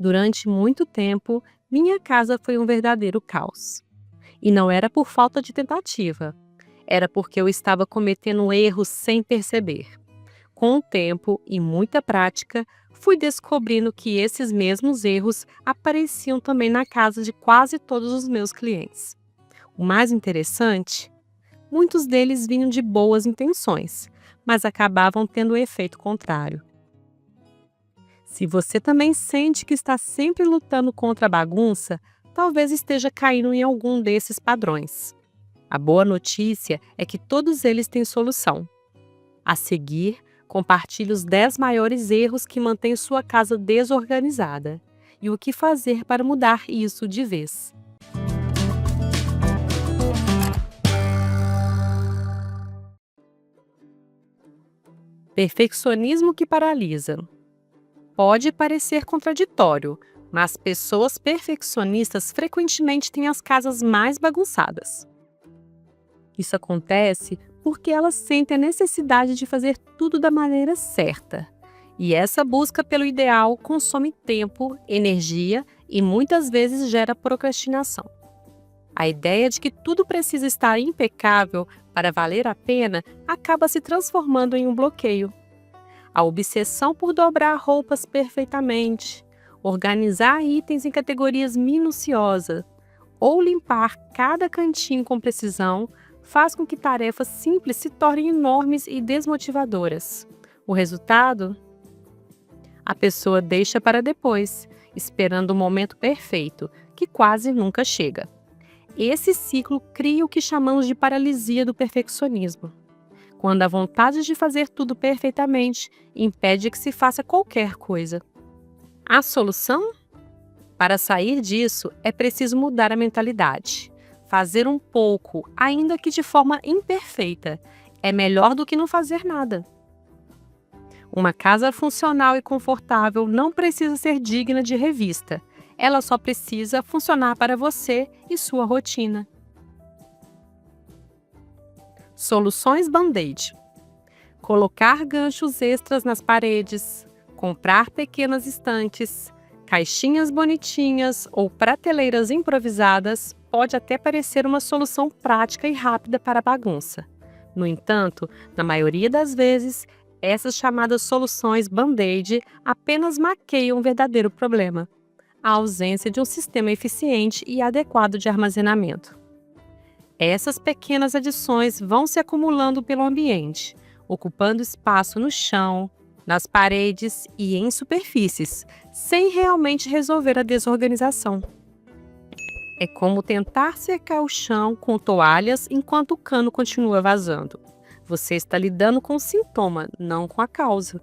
Durante muito tempo, minha casa foi um verdadeiro caos. E não era por falta de tentativa, era porque eu estava cometendo erros sem perceber. Com o tempo e muita prática, fui descobrindo que esses mesmos erros apareciam também na casa de quase todos os meus clientes. O mais interessante, muitos deles vinham de boas intenções, mas acabavam tendo o efeito contrário. Se você também sente que está sempre lutando contra a bagunça, talvez esteja caindo em algum desses padrões. A boa notícia é que todos eles têm solução. A seguir, compartilhe os 10 maiores erros que mantêm sua casa desorganizada e o que fazer para mudar isso de vez. Perfeccionismo que paralisa. Pode parecer contraditório, mas pessoas perfeccionistas frequentemente têm as casas mais bagunçadas. Isso acontece porque elas sentem a necessidade de fazer tudo da maneira certa. E essa busca pelo ideal consome tempo, energia e muitas vezes gera procrastinação. A ideia de que tudo precisa estar impecável para valer a pena acaba se transformando em um bloqueio. A obsessão por dobrar roupas perfeitamente, organizar itens em categorias minuciosas ou limpar cada cantinho com precisão faz com que tarefas simples se tornem enormes e desmotivadoras. O resultado? A pessoa deixa para depois, esperando o momento perfeito, que quase nunca chega. Esse ciclo cria o que chamamos de paralisia do perfeccionismo, quando a vontade de fazer tudo perfeitamente impede que se faça qualquer coisa. A solução? Para sair disso, é preciso mudar a mentalidade. Fazer um pouco, ainda que de forma imperfeita, é melhor do que não fazer nada. Uma casa funcional e confortável não precisa ser digna de revista. Ela só precisa funcionar para você e sua rotina. Soluções Band-Aid. Colocar ganchos extras nas paredes, comprar pequenas estantes, caixinhas bonitinhas ou prateleiras improvisadas pode até parecer uma solução prática e rápida para a bagunça. No entanto, na maioria das vezes, essas chamadas soluções Band-Aid apenas maqueiam um verdadeiro problema: a ausência de um sistema eficiente e adequado de armazenamento. Essas pequenas adições vão se acumulando pelo ambiente, ocupando espaço no chão, nas paredes e em superfícies, sem realmente resolver a desorganização. É como tentar secar o chão com toalhas enquanto o cano continua vazando. Você está lidando com o sintoma, não com a causa.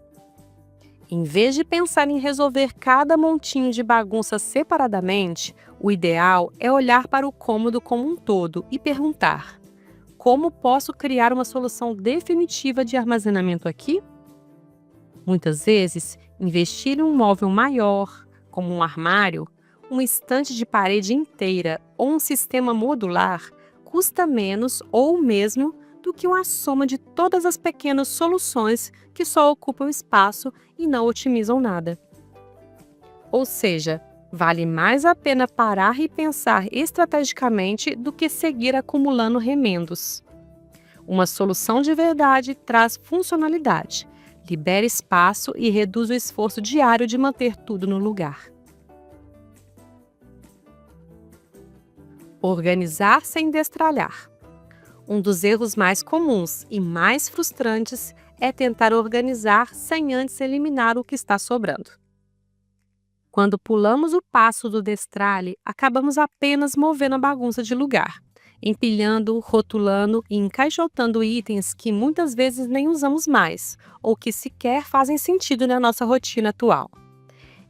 Em vez de pensar em resolver cada montinho de bagunça separadamente, o ideal é olhar para o cômodo como um todo e perguntar: como posso criar uma solução definitiva de armazenamento aqui? Muitas vezes, investir em um móvel maior, como um armário, uma estante de parede inteira ou um sistema modular, custa menos ou o mesmo do que uma soma de todas as pequenas soluções que só ocupam espaço e não otimizam nada. Ou seja, vale mais a pena parar e pensar estrategicamente do que seguir acumulando remendos. Uma solução de verdade traz funcionalidade, libera espaço e reduz o esforço diário de manter tudo no lugar. Organizar sem destralhar. Um dos erros mais comuns e mais frustrantes é tentar organizar sem antes eliminar o que está sobrando. Quando pulamos o passo do destralhe, acabamos apenas movendo a bagunça de lugar, empilhando, rotulando e encaixotando itens que muitas vezes nem usamos mais ou que sequer fazem sentido na nossa rotina atual.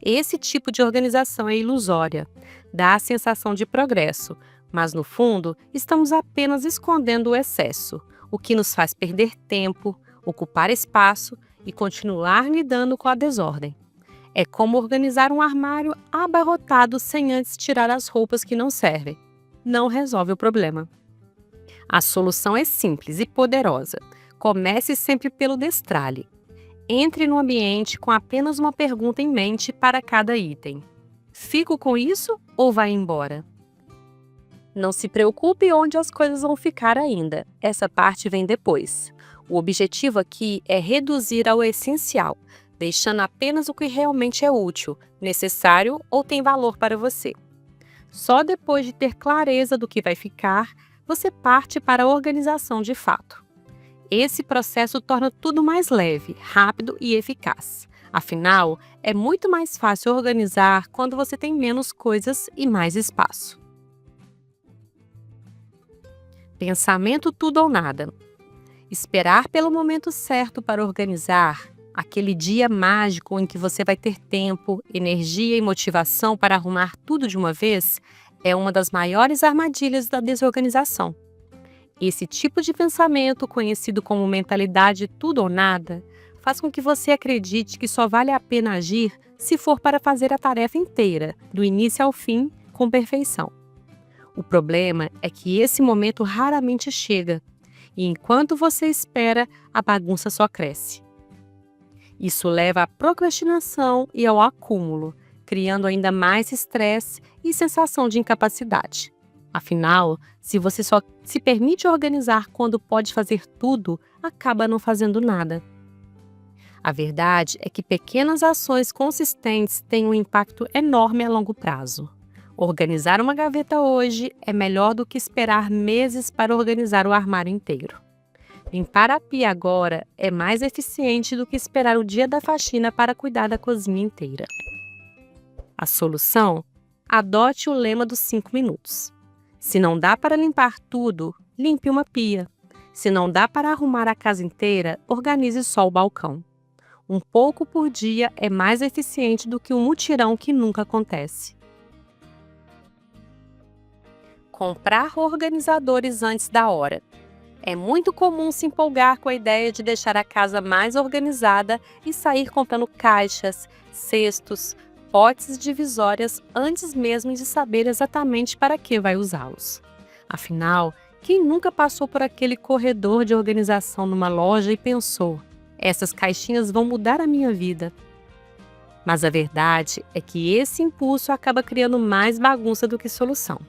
Esse tipo de organização é ilusória, dá a sensação de progresso, mas no fundo estamos apenas escondendo o excesso, o que nos faz perder tempo, ocupar espaço e continuar lidando com a desordem. É como organizar um armário abarrotado sem antes tirar as roupas que não servem. Não resolve o problema. A solução é simples e poderosa. Comece sempre pelo destralhe. Entre no ambiente com apenas uma pergunta em mente para cada item. Fico com isso ou vai embora? Não se preocupe onde as coisas vão ficar ainda. Essa parte vem depois. O objetivo aqui é reduzir ao essencial, deixando apenas o que realmente é útil, necessário ou tem valor para você. Só depois de ter clareza do que vai ficar, você parte para a organização de fato. Esse processo torna tudo mais leve, rápido e eficaz. Afinal, é muito mais fácil organizar quando você tem menos coisas e mais espaço. Pensamento tudo ou nada. Esperar pelo momento certo para organizar, aquele dia mágico em que você vai ter tempo, energia e motivação para arrumar tudo de uma vez, é uma das maiores armadilhas da desorganização. Esse tipo de pensamento, conhecido como mentalidade tudo ou nada, faz com que você acredite que só vale a pena agir se for para fazer a tarefa inteira, do início ao fim, com perfeição. O problema é que esse momento raramente chega, e enquanto você espera, a bagunça só cresce. Isso leva à procrastinação e ao acúmulo, criando ainda mais estresse e sensação de incapacidade. Afinal, se você só se permite organizar quando pode fazer tudo, acaba não fazendo nada. A verdade é que pequenas ações consistentes têm um impacto enorme a longo prazo. Organizar uma gaveta hoje é melhor do que esperar meses para organizar o armário inteiro. Limpar a pia agora é mais eficiente do que esperar o dia da faxina para cuidar da cozinha inteira. A solução? Adote o lema dos 5 minutos. Se não dá para limpar tudo, limpe uma pia. Se não dá para arrumar a casa inteira, organize só o balcão. Um pouco por dia é mais eficiente do que um mutirão que nunca acontece. Comprar organizadores antes da hora. É muito comum se empolgar com a ideia de deixar a casa mais organizada e sair comprando caixas, cestos, potes divisórias antes mesmo de saber exatamente para que vai usá-los. Afinal, quem nunca passou por aquele corredor de organização numa loja e pensou: essas caixinhas vão mudar a minha vida? Mas a verdade é que esse impulso acaba criando mais bagunça do que solução.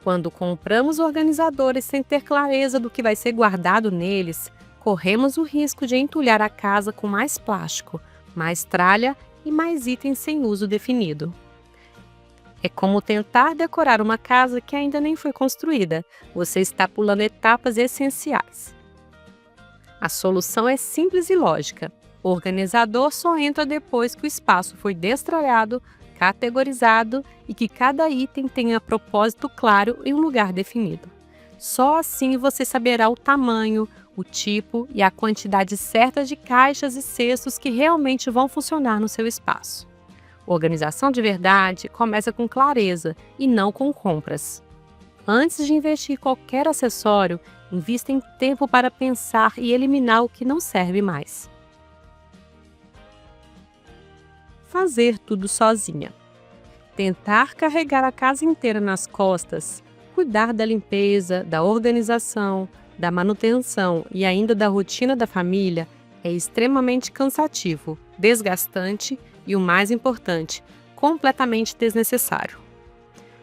Quando compramos organizadores sem ter clareza do que vai ser guardado neles, corremos o risco de entulhar a casa com mais plástico, mais tralha e mais itens sem uso definido. É como tentar decorar uma casa que ainda nem foi construída. Você está pulando etapas essenciais. A solução é simples e lógica. O organizador só entra depois que o espaço foi destralhado, categorizado e que cada item tenha propósito claro e um lugar definido. Só assim você saberá o tamanho, o tipo e a quantidade certa de caixas e cestos que realmente vão funcionar no seu espaço. Organização de verdade começa com clareza e não com compras. Antes de investir em qualquer acessório, invista em tempo para pensar e eliminar o que não serve mais. Fazer tudo sozinha. Tentar carregar a casa inteira nas costas, cuidar da limpeza, da organização, da manutenção e ainda da rotina da família é extremamente cansativo, desgastante e, o mais importante, completamente desnecessário.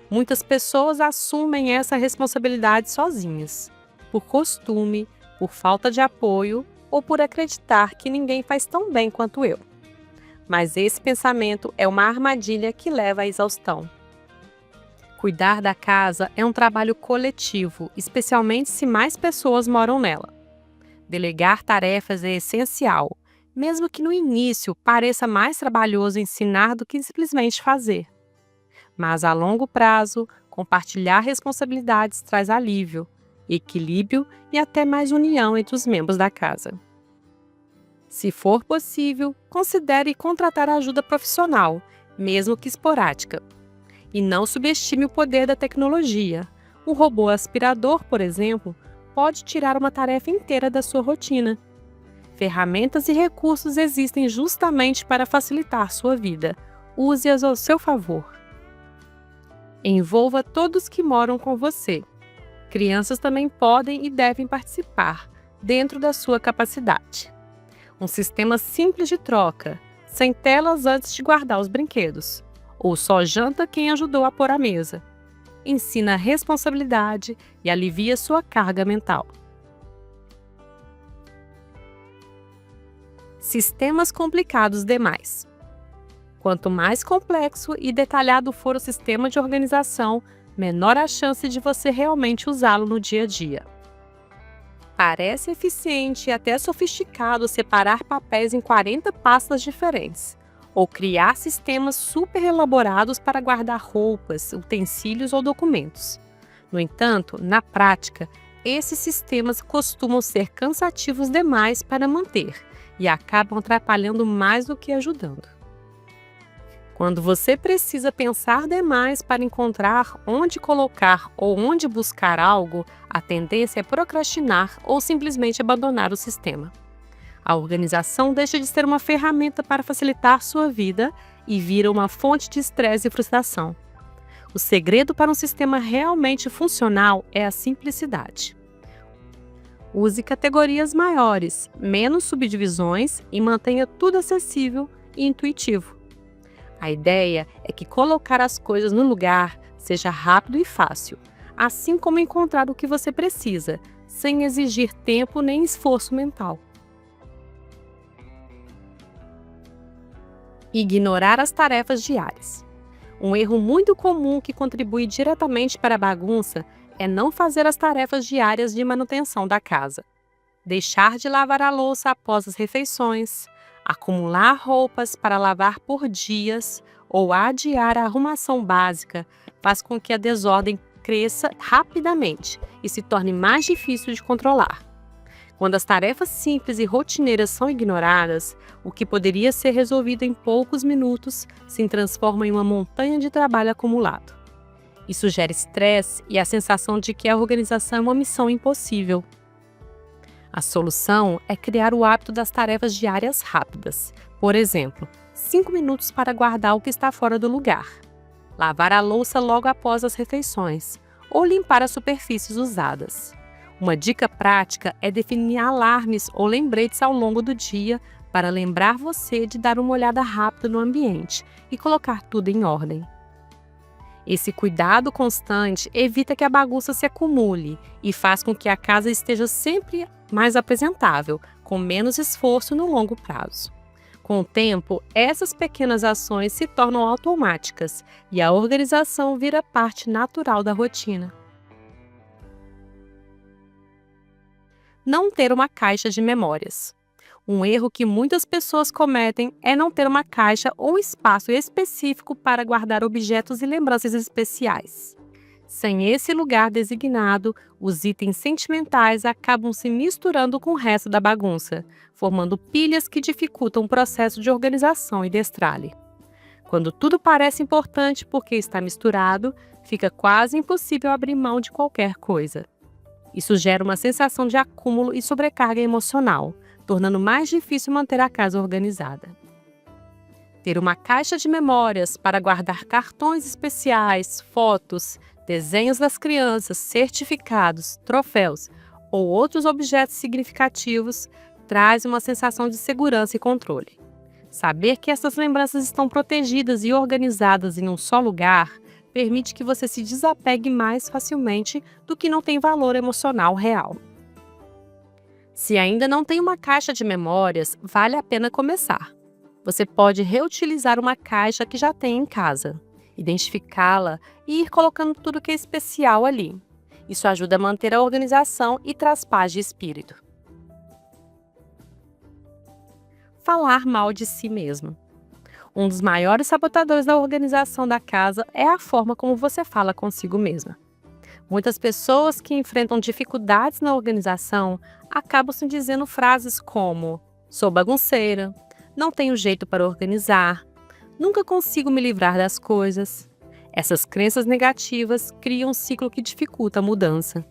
Muitas pessoas assumem essa responsabilidade sozinhas, por costume, por falta de apoio ou por acreditar que ninguém faz tão bem quanto eu. Mas esse pensamento é uma armadilha que leva à exaustão. Cuidar da casa é um trabalho coletivo, especialmente se mais pessoas moram nela. Delegar tarefas é essencial, mesmo que no início pareça mais trabalhoso ensinar do que simplesmente fazer. Mas a longo prazo, compartilhar responsabilidades traz alívio, equilíbrio e até mais união entre os membros da casa. Se for possível, considere contratar ajuda profissional, mesmo que esporádica. E não subestime o poder da tecnologia. Um robô aspirador, por exemplo, pode tirar uma tarefa inteira da sua rotina. Ferramentas e recursos existem justamente para facilitar sua vida. Use-as ao seu favor. Envolva todos que moram com você. Crianças também podem e devem participar, dentro da sua capacidade. Um sistema simples de troca, sem telas antes de guardar os brinquedos. ou só janta quem ajudou a pôr a mesa. Ensina responsabilidade e alivia sua carga mental. Sistemas complicados demais. Quanto mais complexo e detalhado for o sistema de organização, menor a chance de você realmente usá-lo no dia a dia. Parece eficiente e até sofisticado separar papéis em 40 pastas diferentes, ou criar sistemas super elaborados para guardar roupas, utensílios ou documentos. No entanto, na prática, esses sistemas costumam ser cansativos demais para manter e acabam atrapalhando mais do que ajudando. Quando você precisa pensar demais para encontrar onde colocar ou onde buscar algo, a tendência é procrastinar ou simplesmente abandonar o sistema. A organização deixa de ser uma ferramenta para facilitar sua vida e vira uma fonte de estresse e frustração. O segredo para um sistema realmente funcional é a simplicidade. Use categorias maiores, menos subdivisões e mantenha tudo acessível e intuitivo. A ideia é que colocar as coisas no lugar seja rápido e fácil, assim como encontrar o que você precisa, sem exigir tempo nem esforço mental. Ignorar as tarefas diárias. Um erro muito comum que contribui diretamente para a bagunça é não fazer as tarefas diárias de manutenção da casa. Deixar de lavar a louça após as refeições, acumular roupas para lavar por dias ou adiar a arrumação básica faz com que a desordem cresça rapidamente e se torne mais difícil de controlar. Quando as tarefas simples e rotineiras são ignoradas, o que poderia ser resolvido em poucos minutos se transforma em uma montanha de trabalho acumulado. Isso gera estresse e a sensação de que a organização é uma missão impossível. A solução é criar o hábito das tarefas diárias rápidas. Por exemplo, 5 minutos para guardar o que está fora do lugar, lavar a louça logo após as refeições ou limpar as superfícies usadas. Uma dica prática é definir alarmes ou lembretes ao longo do dia para lembrar você de dar uma olhada rápida no ambiente e colocar tudo em ordem. Esse cuidado constante evita que a bagunça se acumule e faz com que a casa esteja sempre mais apresentável, com menos esforço no longo prazo. Com o tempo, essas pequenas ações se tornam automáticas e a organização vira parte natural da rotina. Não ter uma caixa de memórias. Um erro que muitas pessoas cometem é não ter uma caixa ou espaço específico para guardar objetos e lembranças especiais. Sem esse lugar designado, os itens sentimentais acabam se misturando com o resto da bagunça, formando pilhas que dificultam o processo de organização e destralhe. Quando tudo parece importante porque está misturado, fica quase impossível abrir mão de qualquer coisa. Isso gera uma sensação de acúmulo e sobrecarga emocional, tornando mais difícil manter a casa organizada. Ter uma caixa de memórias para guardar cartões especiais, fotos, desenhos das crianças, certificados, troféus ou outros objetos significativos traz uma sensação de segurança e controle. Saber que essas lembranças estão protegidas e organizadas em um só lugar permite que você se desapegue mais facilmente do que não tem valor emocional real. Se ainda não tem uma caixa de memórias, vale a pena começar. Você pode reutilizar uma caixa que já tem em casa, identificá-la e ir colocando tudo que é especial ali. Isso ajuda a manter a organização e traz paz de espírito. Falar mal de si mesmo. Um dos maiores sabotadores da organização da casa é a forma como você fala consigo mesma. Muitas pessoas que enfrentam dificuldades na organização acabam se dizendo frases como: sou bagunceira, não tenho jeito para organizar, nunca consigo me livrar das coisas. Essas crenças negativas criam um ciclo que dificulta a mudança.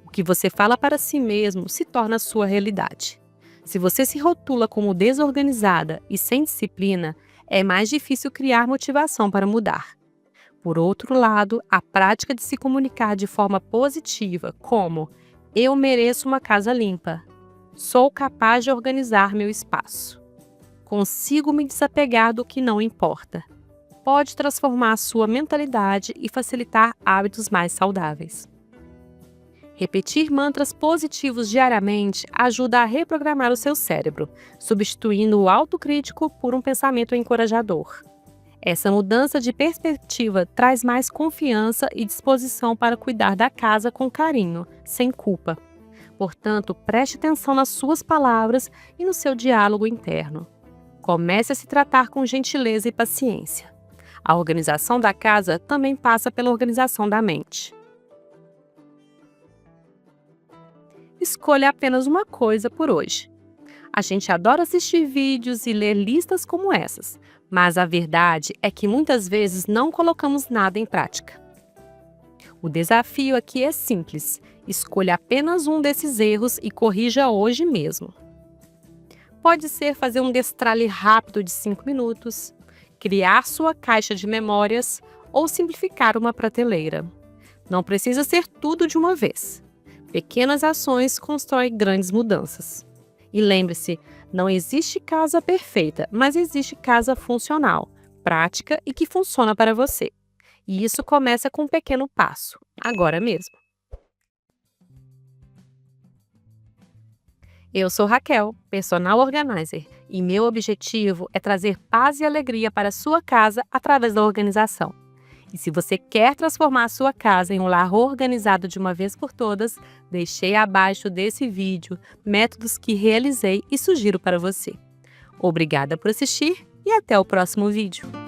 O que você fala para si mesmo se torna a sua realidade. Se você se rotula como desorganizada e sem disciplina, é mais difícil criar motivação para mudar. Por outro lado, a prática de se comunicar de forma positiva, como eu mereço uma casa limpa, sou capaz de organizar meu espaço, consigo me desapegar do que não importa, pode transformar a sua mentalidade e facilitar hábitos mais saudáveis. Repetir mantras positivos diariamente ajuda a reprogramar o seu cérebro, substituindo o autocrítico por um pensamento encorajador. Essa mudança de perspectiva traz mais confiança e disposição para cuidar da casa com carinho, sem culpa. Portanto, preste atenção nas suas palavras e no seu diálogo interno. Comece a se tratar com gentileza e paciência. A organização da casa também passa pela organização da mente. Escolha apenas uma coisa por hoje. A gente adora assistir vídeos e ler listas como essas, mas a verdade é que muitas vezes não colocamos nada em prática. O desafio aqui é simples: escolha apenas um desses erros e corrija hoje mesmo. Pode ser fazer um destralhe rápido de 5 minutos, criar sua caixa de memórias ou simplificar uma prateleira. Não precisa ser tudo de uma vez. Pequenas ações constroem grandes mudanças. E lembre-se, não existe casa perfeita, mas existe casa funcional, prática e que funciona para você. E isso começa com um pequeno passo, agora mesmo. Eu sou Raquel, Personal Organizer, e meu objetivo é trazer paz e alegria para a sua casa através da organização. E se você quer transformar a sua casa em um lar organizado de uma vez por todas, deixei abaixo desse vídeo métodos que realizei e sugiro para você. Obrigada por assistir e até o próximo vídeo.